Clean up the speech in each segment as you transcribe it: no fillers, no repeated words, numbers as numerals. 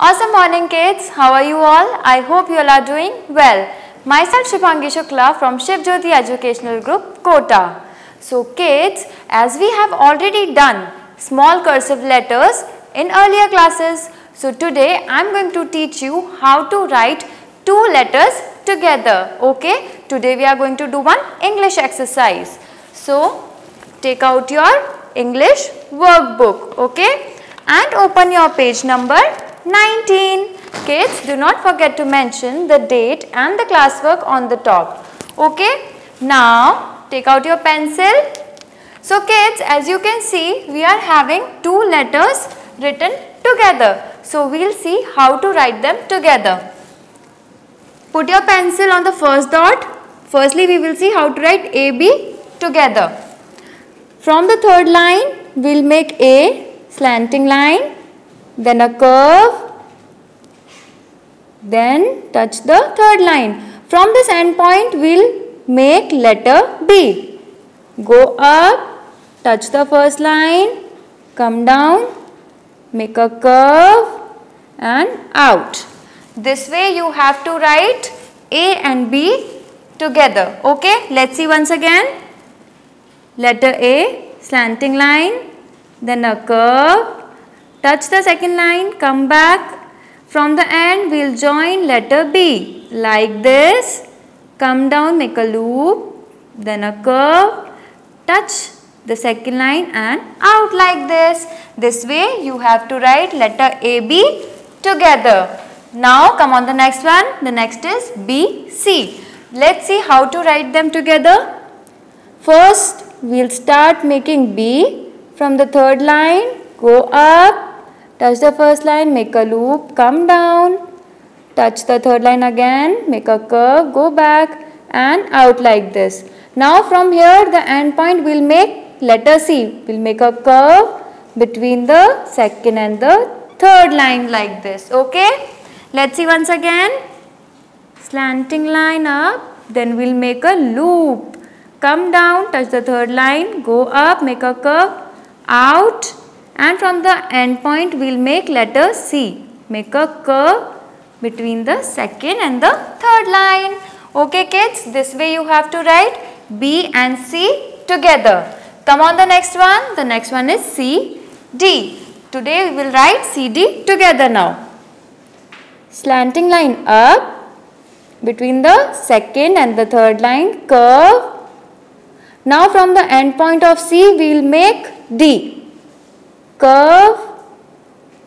Awesome morning kids, how are you all? I hope you all are doing well. Myself Shubhangi Shukla from Shiv Jyoti Educational Group, Kota. So kids, as we have already done small cursive letters in earlier classes, so today I am going to teach you how to write two letters together. Okay, today we are going to do one English exercise. So take out your English workbook, okay, and open your page number 19. Kids, do not forget to mention the date and the classwork on the top. Okay, now take out your pencil. So kids, as you can see, we are having two letters written together. So we will see how to write them together. Put your pencil on the first dot. Firstly, we will see how to write AB together. From the third line, we will make a slanting line, then a curve, then touch the third line. From this end point, we will make letter B. Go up, touch the first line, come down, make a curve and out. This way you have to write A and B together. Okay, let's see once again. Letter A, slanting line, then a curve, touch the second line, come back. From the end, we will join letter B like this. Come down, make a loop, then a curve, touch the second line and out like this. This way, you have to write letter AB together. Now, come on the next one. The next is B, C. Let's see how to write them together. First, we will start making B from the third line. Go up. Touch the first line, make a loop, come down, touch the third line again, make a curve, go back and out like this. Now from here the end point will make letter C. We'll make a curve between the second and the third line like this. Okay. Let's see once again. Slanting line up, then we'll make a loop. Come down, touch the third line, go up, make a curve, out. And from the end point, we will make letter C. Make a curve between the second and the third line. Okay kids, this way you have to write B and C together. Come on the next one. The next one is C, D. Today we will write C, D together now. Slanting line up between the second and the third line, curve. Now from the end point of C, we will make D. Curve,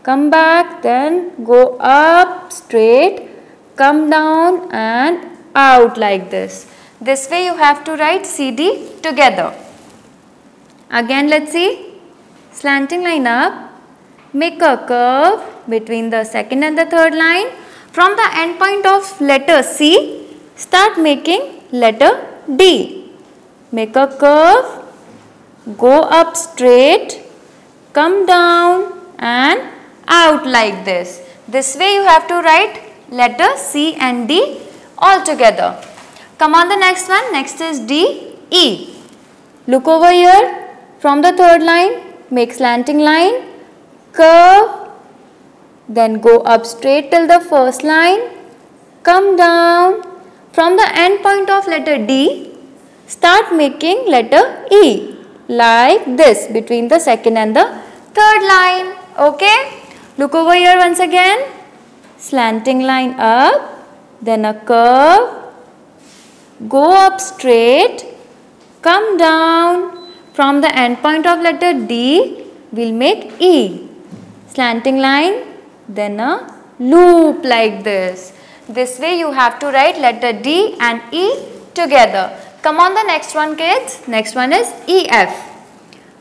come back, then go up straight, come down and out like this. This way you have to write CD together. Again let's see. Slanting line up, make a curve between the second and the third line. From the end point of letter C, start making letter D. Make a curve, go up straight, come down and out like this. This way you have to write letter C and D all together. Come on the next one. Next is D, E. Look over here. From the third line, make slanting line, curve, then go up straight till the first line, come down. From the end point of letter D, start making letter E like this between the second and the third line. Okay, look over here once again. Slanting line up, then a curve, go up straight, come down. From the end point of letter D, we'll make E. Slanting line, then a loop like this. This way you have to write letter D and E together. Come on the next one kids. Next one is EF.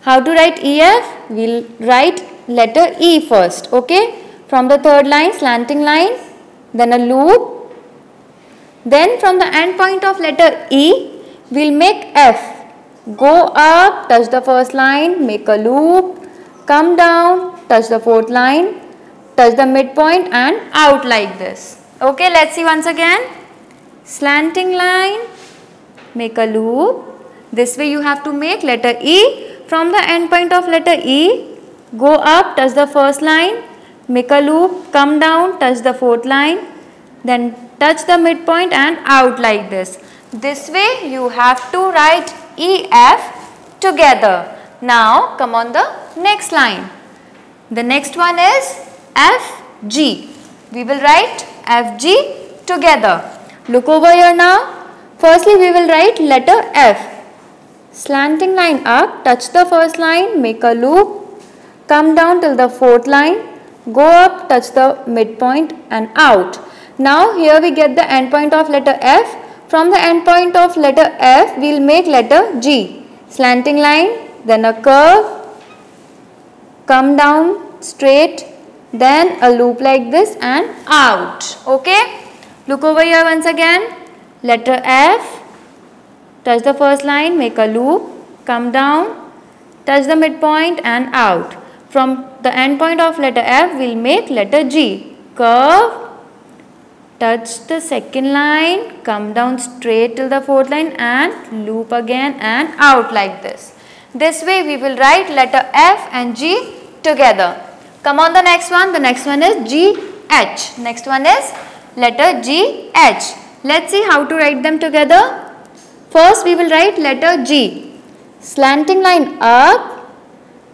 How to write EF? We'll write letter E first. Okay. From the third line, slanting line, then a loop. Then from the end point of letter E, we'll make F. Go up, touch the first line, make a loop, come down, touch the fourth line, touch the midpoint and out like this. Okay, let's see once again. Slanting line, make a loop. This way you have to make letter E. From the end point of letter E, go up, touch the first line, make a loop, come down, touch the fourth line, then touch the midpoint and out like this. This way you have to write EF together. Now come on the next line. The next one is FG. We will write FG together. Look over here now. Firstly we will write letter F. Slanting line up, touch the first line, make a loop, come down till the fourth line, go up, touch the midpoint and out. Now here we get the end point of letter F. From the end point of letter F, we will make letter G. Slanting line, then a curve, come down straight, then a loop like this and out. Okay. Look over here once again. Letter F, touch the first line, make a loop, come down, touch the midpoint and out. From the end point of letter F, we will make letter G. Curve, touch the second line, come down straight till the fourth line and loop again and out like this. This way we will write letter F and G together. Come on the next one. The next one is GH. Next one is letter GH. Let's see how to write them together. First we will write letter G. Slanting line up,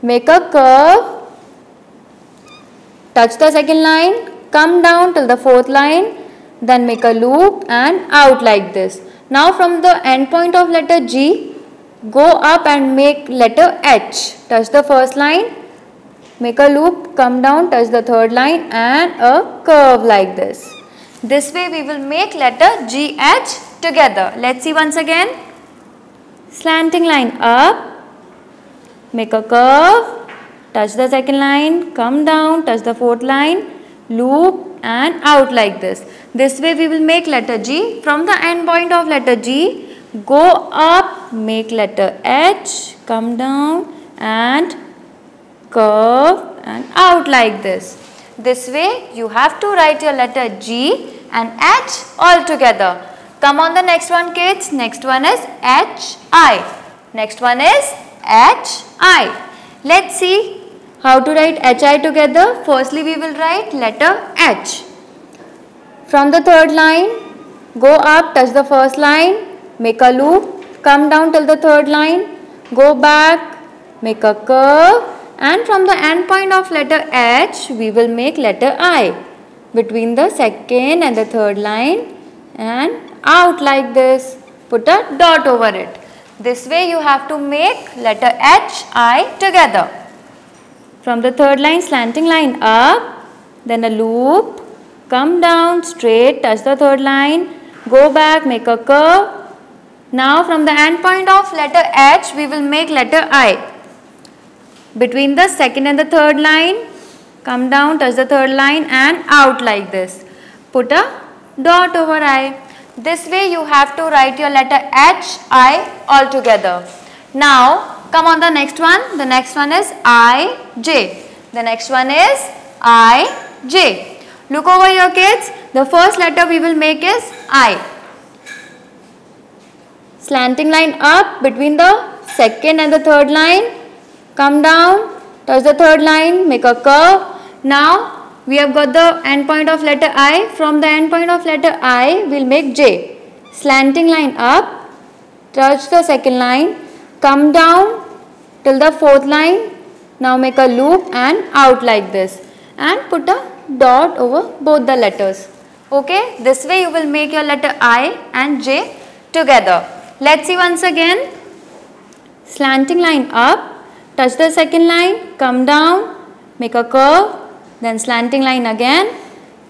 make a curve, touch the second line, come down till the fourth line, then make a loop and out like this. Now from the end point of letter G, go up and make letter H. Touch the first line, make a loop, come down, touch the third line and a curve like this. This way we will make letter GH together. Let's see once again. Slanting line up, make a curve, touch the second line, come down, touch the fourth line, loop and out like this. This way we will make letter G. From the end point of letter G, go up, make letter H, come down and curve and out like this. This way you have to write your letter G and H all together. Come on the next one kids. Next one is HI. Next one is HI. Let's see how to write HI together. Firstly we will write letter H. From the third line, go up, touch the first line, make a loop, come down till the third line, go back, make a curve and from the end point of letter H, we will make letter I between the second and the third line and out like this. Put a dot over it. This way you have to make letter HI together. From the third line, slanting line up, then a loop, come down straight, touch the third line, go back, make a curve. Now from the end point of letter H, we will make letter I. Between the second and the third line, come down, touch the third line and out like this. Put a dot over I. This way you have to write your letter HI all together. Now come on the next one. The next one is IJ. The next one is IJ. Look over here kids. The first letter we will make is I. Slanting line up between the second and the third line. Come down, touch the third line, make a curve. Now we have got the end point of letter I. From the end point of letter I, we will make J. Slanting line up, touch the second line, come down till the fourth line. Now make a loop and out like this and put a dot over both the letters. Okay, this way you will make your letter I and J together. Let's see once again. Slanting line up, touch the second line, come down, make a curve, then slanting line again,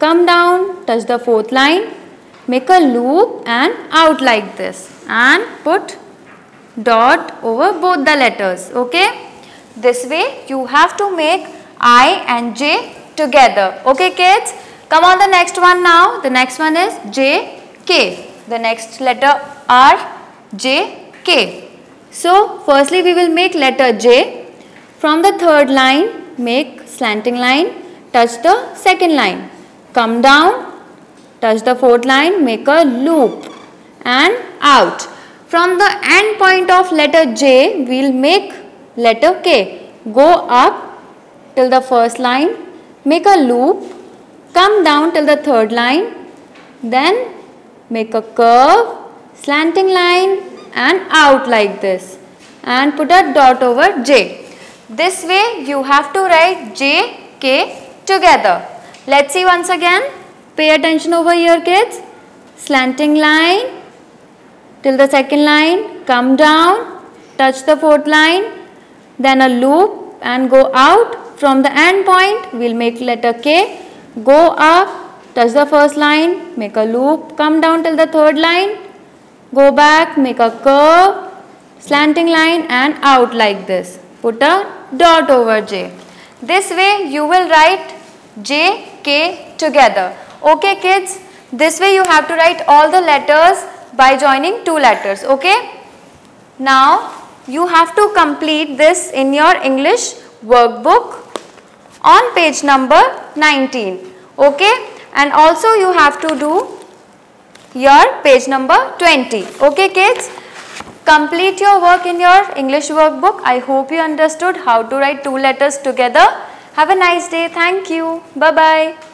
come down, touch the fourth line, make a loop and out like this and put dot over both the letters. Okay, this way you have to make I and J together. Okay kids, come on the next one now. The next one is JK. The next letter are JK. So firstly we will make letter J. From the third line, make slanting line, touch the second line, come down, touch the fourth line, make a loop and out. From the end point of letter J, we will make letter K. Go up till the first line, make a loop, come down till the third line, then make a curve, slanting line and out like this, and put a dot over J. This way you have to write J, K together. Let's see once again. Pay attention over here, kids. Slanting line till the second line, come down, touch the fourth line, then a loop and go out. From the end point, we'll make letter K, go up, touch the first line, make a loop, come down till the third line, go back, make a curve, slanting line and out like this. Put a dot over J. This way you will write J, K together. Okay kids, this way you have to write all the letters by joining two letters. Okay. Now you have to complete this in your English workbook on page number 19. Okay. And also you have to do your page number 20. Okay kids. Complete your work in your English workbook. I hope you understood how to write two letters together. Have a nice day. Thank you. Bye-bye.